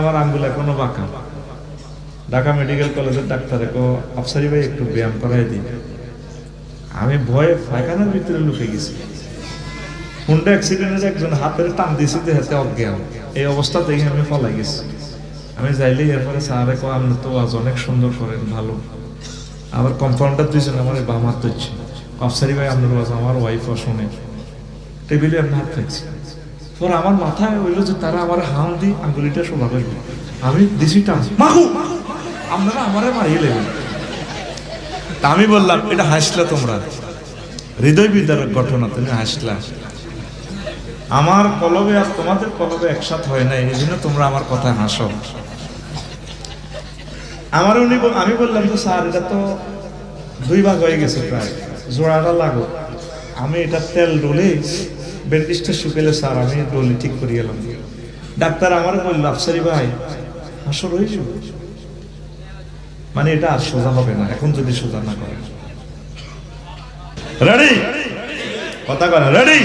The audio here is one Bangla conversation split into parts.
আমার আঙ্গুল এখনো বাঁকা। ঢাকা মেডিকেল কলেজের ডাক্তারে কো আফসারি ভাই একটু ব্যায়াম করাই দিন। আমি ভয়ে পায়খানার ভিতরে লুকে গেছি। হুন্ডা অ্যাক্সিডেন্টের একজন হাতের টান দিয়েছি, হাতে অজ্ঞান। এই অবস্থা থেকে আমি পলাই গেছি। আমি যাইলেই এরপরে স্যারে কো আপনি তো আজ অনেক সুন্দর করেন, ভালো। আবার কম্পাউন্ডার দুইজন আমার বাম হাত ধরছে। আফসারি ভাই আপনার বাস, আমার ওয়াইফও শোনে। টেবিলে আমি হাত থাকছি। পরে আমার মাথায় হইলো যে তারা আমার হাম দি আঙ্গুলিটা শোভা করবে। আমি দিছি টান, মাহু আপনারা আমারে মারিয়ে নেবেন। তা আমি বললাম, এটা হাসলা তোমরা, হৃদয় বিদারক ঘটনা, তুমি হাসলা। আমার কলবে আর তোমাদের কলবে একসাথ হয় নাই, এই জন্য তোমরা আমার কথা হাসো। আমার আমি বললাম যে স্যার এটা তো 2 ভাগ হয়ে গেছে, প্রায় জোড়াটা লাগো। আমি এটা তেল ডলে ব্যান্ডেজটা শুকেলে স্যার আমি ডলি ঠিক করে গেলাম। ডাক্তার আমার বলল, আফসারি ভাই হাসো রয়েছে, মানে এটা আর সোজা হবে না এখন যদি সোজা না করে। রেডি? কথা কয় রেডি?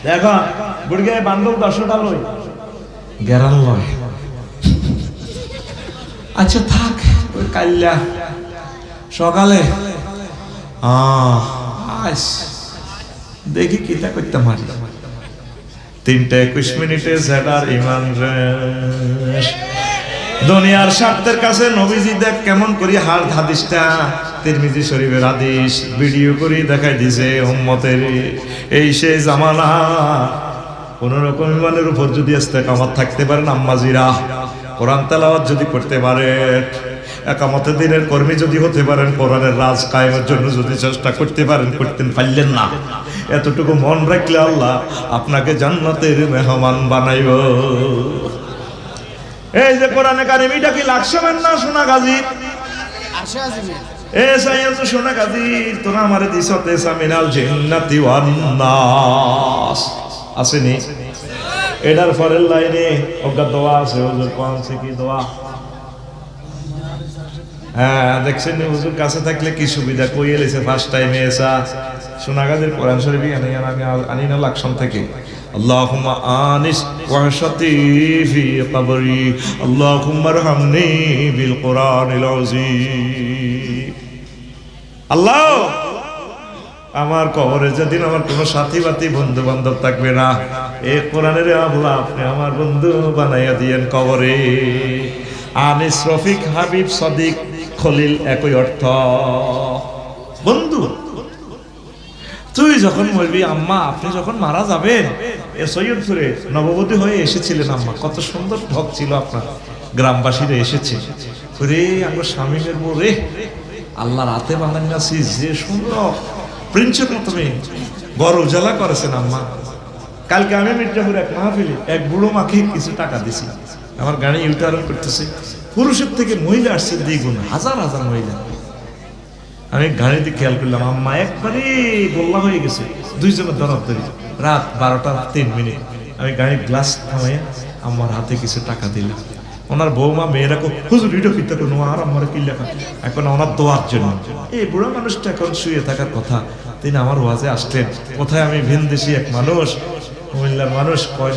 দেখো বুড়গে বান্ধব 10টা লই গেরান লয়। আচ্ছা থাক, ওই কাল্লা সকালে দেখি কিতা করতে পারি। 3:21 জেডার ইমান রেশ। দুনিয়ার স্বার্থের কাছে নবীজি দেখ কেমন করি হার হাদিসটা তিরমিজি শরীফের হাদিস ভিডিও করে দেখাই দিছে উম্মতের। এই সেই জামানা, কোন রকম ইমানের উপর যদি ইস্তেকামত থাকতে পারেন আম্মাজিরা, কোরআন তেলাওয়াত যদি করতে পারেন, একামতে দিনের কর্মী যদি হতে পারেন, কোরআনের রাজ কায়েমের জন্য যদি চেষ্টা করতে পারেন, করতেন পারলেন না, এতটুকু মন রাখলে আল্লাহ আপনাকে জান্নাতের মেহমান বানাইব। এই যে কোরআনে কারিম, এটা কি লাকসামের না সোনাগাজী? এ সাইয়্যিদ সোনাগাজী, তোরা আমারে দিছতে সামিনাল জিন্নাতি ওয়ান নাস আসেনি? এটার পরের লাইনে ওগা দোয়া আছে, হুজুর কোনছে কি দোয়া? হ্যাঁ দেখছেন হুজুর কাছে থাকলে কি সুবিধা, কই এলেছে ফার্স্ট টাইমে এসা সোনাগাজীর কোরআন শরীফ আমি আনি না লাকসাম থেকে। আল্লাহুম্মা আনিস ওয়াহশাতি ফি কবরি, আল্লাহুম্মা রহমনি বিল কোরআনিল আযীম। আল্লাহ আমার কবরে যেদিন আমার কোনো সাথী বাতি বন্ধু বান্ধব থাকবে না, এই কোরআনের আল্লাহ আপনি আমার বন্ধু বানাইয়া দিয়েন কবরে। আনিস, রফিক, হাবিব, সদিক, খলিল একই অর্থ, বন্ধু। তুই যখন বলবি আম্মা আপনি যখন মারা যাবেন, এ সৈয়দপুরে নববতী হয়ে এসেছিলেন আম্মা, কত সুন্দর ঢক ছিল আপনার, গ্রামবাসীরা এসেছে রে আমার স্বামীর বউ রে, আল্লাহ রাতে বানাইয়াছি যে সুন্দর প্রিন্সের মতো মেয়ে, ঘর উজালা করেছেন আম্মা। কালকে আমি মির্জাপুর এক মাহফিলে এক বুড়ো মাকে কিছু টাকা দিছি, আমার গাড়ি ইউটার্ন করতেছে, পুরুষের থেকে মহিলা আসছে 2 গুণ, হাজার হাজার মহিলা। আমি গাড়িতে খেয়াল করলাম আম্মা একবারে গোল্লা হয়ে গেছে, 2 জনের ধরাধরি। রাত 12:03 আমি গাড়ির গ্লাস থামাইয়া আমার হাতে কিছু টাকা দিলাম। ওনার বৌমা মেয়েরা হুজুর এটা ফিরতে কোনো আর আমার কি লেখা, এখন ওনার দোয়ার জন্য। এই বুড়া মানুষটা এখন শুয়ে থাকার কথা, তিনি আমার ওয়াজে আসলেন। কোথায় আমি ভিনদেশি এক মানুষ, কুমিল্লার মানুষ, কয়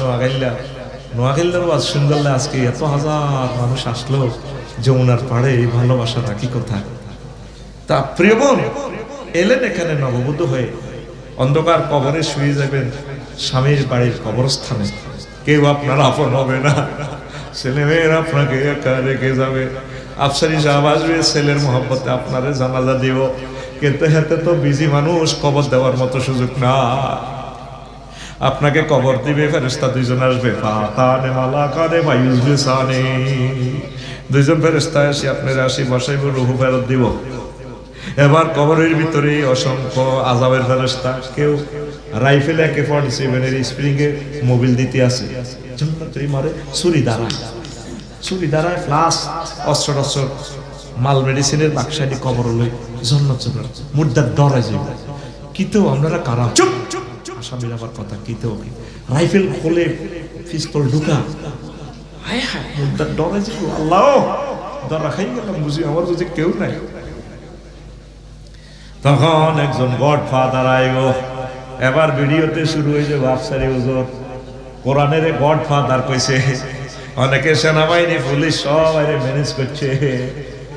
নোয়াখালীর ওয়াজ শুনলে আজকে এত হাজার মানুষ আসলো যমুনার পাড়ে, এই ভালোবাসা রাখি কোথায়? তা প্রিয় বোন এলেন এখানে নববধূ হয়ে, অন্ধকার কবরে শুয়ে যাবেন স্বামীর বাড়ির কবরস্থানে, কেউ আপনার আপন হবে না, ছেলে মেয়ের আপনাকে একা রেখে যাবে। আফসারি সাহেব আসবে, ছেলের মহব্বতে আপনারে জানাজা দিব, কিন্তু হাতে তো বিজি মানুষ, কবর দেওয়ার মতো সুযোগ না। আপনাকে কবর দিবে ফেরেশতা 2 জন আসবে, ফাতানে মালাকানে মায়ুজলিসানে, 2 জন ফেরেশতা এসে আপনার আসি বসাইব, রূহ ফেরত দিব। এবার কবরের ভিতরে অসংখ্য আযাবের ফেরেশতা, কেউ রাইফেল AK-47 স্প্রিং এ মোবিল দিতে আছে, জান্নাতেই মারে, ছুরি দাঁড়ায় ফ্লাস অস্ত্র মাল মেডিসিনের বাক্সাটি কবর লই জান্নাত মুর্দার ডরাই যাবে। কিতেও আপনারা কারা চুপ, আসামির আবার কথা কিতেও কি রাইফেল খোলে, পিস্তল ঢুকা, হায় হায় মুর্দার ডরাই যাবে। আল্লাহ ডরা খাই গেলাম বুঝি, আমার বুঝি কেউ নাই। তখন একজন গডফাদার আইব, এবার ভিডিওতে শুরু হয়ে যাবে আফসারি হুজুর কোরআনের গডফাদার কইছে, অনেকে সেনাবাহিনী পুলিশ সবাই ম্যানেজ করছে,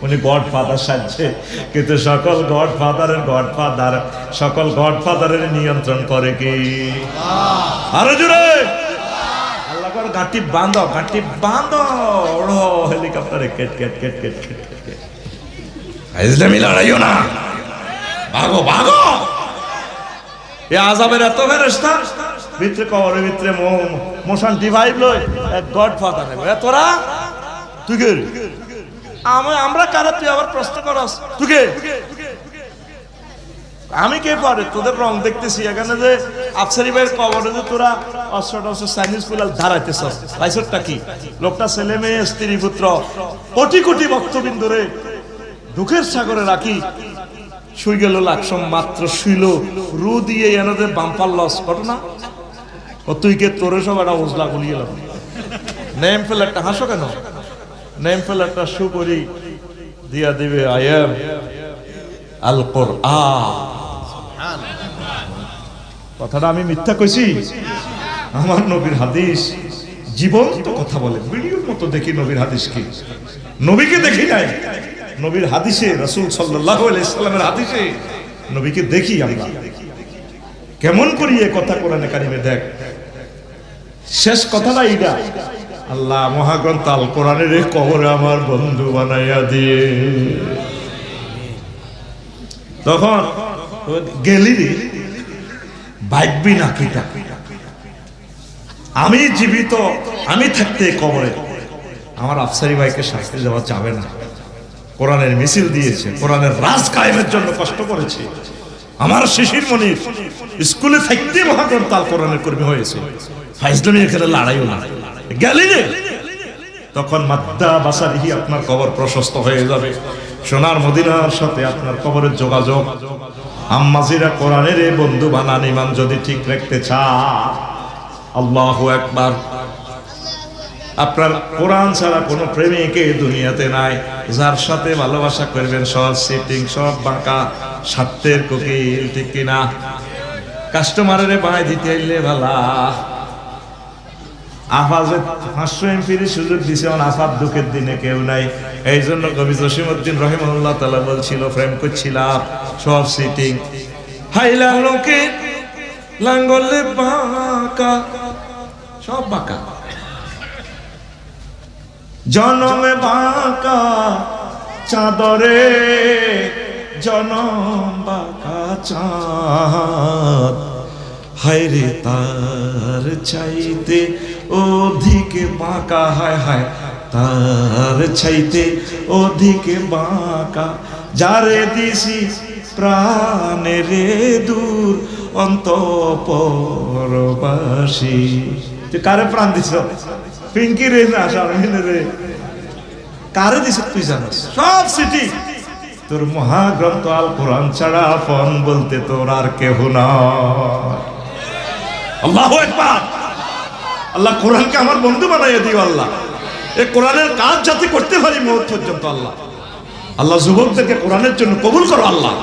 উনি গডফাদার সাজছে, কিন্তু সকল গডফাদার সকল গডফাদারের নিয়ন্ত্রণ করে কি? আরো জোরে আল্লাহ কর, গাঁটি বাঁধো, গাঁটি বাঁধো, ওড়ো হেলিকপ্টারে কেট কেট কেট কেট কেট কেট। ইসলামী লড়াইও না, ভাগো ভাগো। এ আযাবের এত ফেরেশতা ভিতরে, কবরের ভিতরে মোশন ডিভাইড লই এক গডফাদার নেবে। তোরা তুই কে? আমরা কারা? তুই আবার প্রশ্ন করস, তুই কে? আমি কে পরে? তোদের রং দেখতেছি এখানে যে আফসারি ভাইয়ের কবরে যে তোরা অস্ত্র চাইনিজ গুলা দাঁড়াইতেছস, লাইসরটা কি? লোকটা ছেলে মেয়ে স্ত্রী পুত্র কোটি কোটি ভক্তবিন্দুরে দুঃখের সাগরে রাখি শুই গেল লাকসম, মাত্র শুইল রু দিয়ে এনাদের বাম্পার লস ঘটনা। ও তুই কে? তোরে সব একটা উজলা গুলি গেল। নেম ফেলারটা হাসো কেন? নেম ফেলারটা শু করি দিয়া দিবে, আই এম আল কোরআন। কথাটা আমি মিথ্যা কইছি? আমার নবীর হাদিস জীবন্ত কথা বলে। ভিডিওর মতো দেখি নবীর হাদিস কি, নবীকে দেখি নাই। নবীর হাদিসে, রাসূল সাল্লাল্লাহু আলাইহি সাল্লামের হাদিসে নবীকে দেখি আমরা। কেমন করি এ কথা কোরআনে কারিমে দেখ। শেষ কথাটা এইটা, আল্লাহ মহাগ্রন্থ আল কোরআনের এই কবরে আমার বন্ধু বানাইয়া দিয়ে। তখন গেলি ভাববি না কিটা, আমি জীবিত, আমি থাকতে কবরে আমার আফসারি ভাইকে শাস্তি দেওয়া যাবে না। কোরআনের মিছিল দিয়েছে, কোরআনের রাজ কায়েমের জন্য কষ্ট করেছে। আমার শিশির মনির স্কুলে থাকতে মহাগ্রন্থ আল কোরআনের কর্মী হয়েছে। ফাইজলামি এখানে লড়াইও না। গেলি রে, তখন মাদ্দা বাসারিহি আপনার কবর প্রশস্ত হয়ে যাবে। সোনার মদিনার সাথে আপনার কবরের যোগাযোগ। আম্মাজিরা কোরআনের এই বন্ধু বানান, ইমান যদি ঠিক রাখতে চায়, আল্লাহু আকবার। আপনার কোরআন ছাড়া কোনো প্রেমিকে দুনিয়াতে নাই। যার সাথে ভালোবাসা করবেন সব সিটিং, সব বাঁকা, স্বার্থের কোকিল, ঠিক কিনা? কাস্টমারের বাঁয় দিতে এলে ভালা। আফাজে 500 এমপির সুযোগ দিছে, আফাত দুঃখের দিনে কেউ নাই। এই জন্য কবি জসিমউদ্দিন রহিমাহুল্লাহ তাআলা বলছিল, প্রেম করছিলাম সব সিটিং, হাইলা লোকে লাঙ্গলে বাঁকা, সব বাঁকা, জনমে বাঁকা চাঁদরে, জনম বাঁকা চাঁদ, হায়রে তার চাইতে অধিকে বাঁকা, হায় হায় তার চাইতে অধিকে বাঁকা, যারে দিছি প্রাণেরে দূর অন্তঃপরবাসী। তুই কারে প্রাণ দিছ? পিঙ্কি রে না শারমিন রে? কারে দিছ তুই জানিস? সব সিটি তোর মহাগ্রন্থ আল কোরআন ছাড়া আপন বলতে তোর আর কেহ না। আল্লাহু আকবার। আল্লাহ কোরআনকে আমার বন্ধু বানাইয়া দিও আল্লাহ। এই কোরআনের কাজ যাতে করতে পারি মওত পর্যন্ত আল্লাহ। আল্লাহ যুবকদেরকে কোরআনের জন্য কবুল করো আল্লাহ।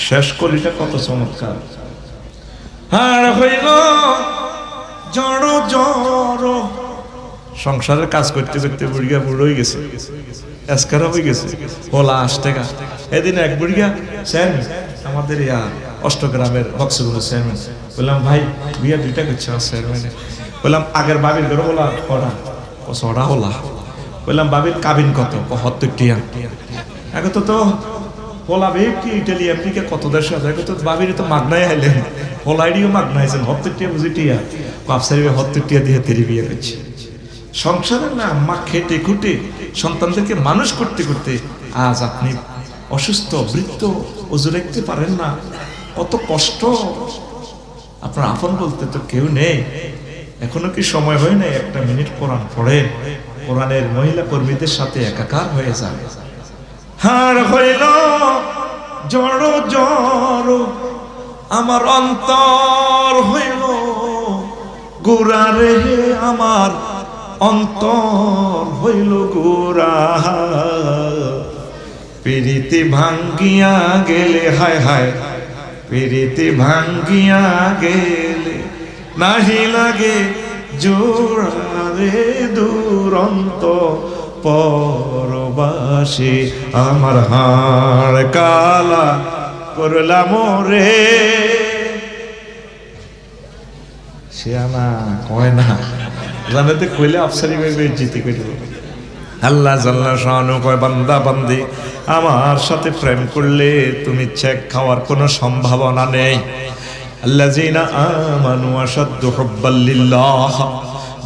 শেষ কলিটা কত চমৎকার। হার হইল জড় জড়, সংসারের কাজ করতে করতে বুড়িয়া বুড়ো হয়ে গেছে, এসকারা হয়ে গেছে, ওলা 8 টাকা। এদিন এক বুড়িয়া চেয়ারম্যান, আমাদের ইয়া অষ্টগ্রামের বক্সগুলোর চেয়ারম্যান, বললাম ভাই বিয়া 2টা করছে চেয়ারম্যানে। বললাম আগের বাবির ঘরে বলা কটা? ও 6টা হলা। বললাম বাবির কাবিন কত? 70 টিয়া। আগে তো হোলা বেব কি ইটালি আমেরিকা কত দেশ আছে, আগে তো বাবির তো মাগনায় আইলেন, হোলাইডিও মাগনাইছেন, 70 টিয়া বুঝি টিয়া, কাপসারি 70 টিয়া দিয়ে তেরি বিয়ে করছে। সংসারে না মা খেটে খুটে সন্তানদেরকে মানুষ করতে করতে আজ আপনি অসুস্থ, বৃদ্ধ, ওজু রাখতে পারেন না, কত কষ্ট। আপনার আপন বলতে তো কেউ নেই। এখনো কি সময় হয় না 1 মিনিট কোরআন পড়েন, কোরআনের মহিলা কর্মীদের সাথে একাকার হয়ে যান। হার হইল জড় জড়, আমার অন্তর হইল গোরা রে, আমার অন্তর হইল গোরা। প্রীতি ভাঙ্গিয়া গেলে, হায় হায় প্রীতি ভাঙ্গিয়া গেলে, নাহি লাগে জোড়ারে দুরন্ত পরবাসী আমার হাড় কালা করলাম রে। সে না কয় না জানাতে কইলে আফসারি ভাবে জিতে কইল। আল্লাহ জাল্লা শানু কয় বান্দা বান্দি আমার সাথে প্রেম করলে তুমি চেক খাওয়ার কোনো সম্ভাবনা নেই। আল্লাযিনা আমানু আশাদ্দু হুব্বাল লিল্লাহ,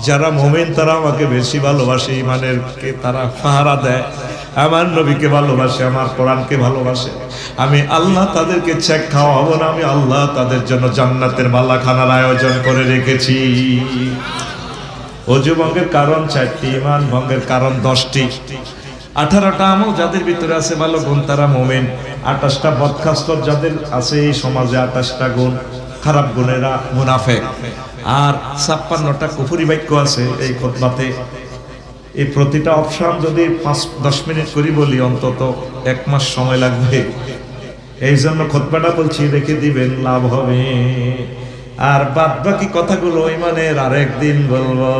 যারা মুমিন তারা আমাকে বেশি ভালোবাসে, ঈমানের কে তারা পাহারা দেয়, আমার নবীকে ভালোবাসে, আমার কোরআনকে ভালোবাসে। আমি আল্লাহ তাদেরকে চেক খাওয়াবো না, আমি আল্লাহ তাদের জন্য জান্নাতের মালাখানার আয়োজন করে রেখেছি। অজু ভঙ্গের কারণ 4টি, ঈমান ভঙ্গের কারণ 10টি। 18টা আমল যাদের ভিতরে আছে ভালো গুণ তারা মুমিন। 28টা বদখাস্তর যাদের আছে এই সমাজে, 28টা গুণ খারাপ গুণেরা মুনাফিক। আর 56টা কুফরি বাক্য আছে এই খুতবাতে। এই প্রতিটা অপশন যদি 5-10 মিনিট করি বলি অন্তত 1 মাস সময় লাগবে। এই জন্য খুতবাটা বলছি, রেখে দিবেন, লাভ হবে। আর বাদ বাকি কথাগুলো ঈমানের আরেকদিন বলবো।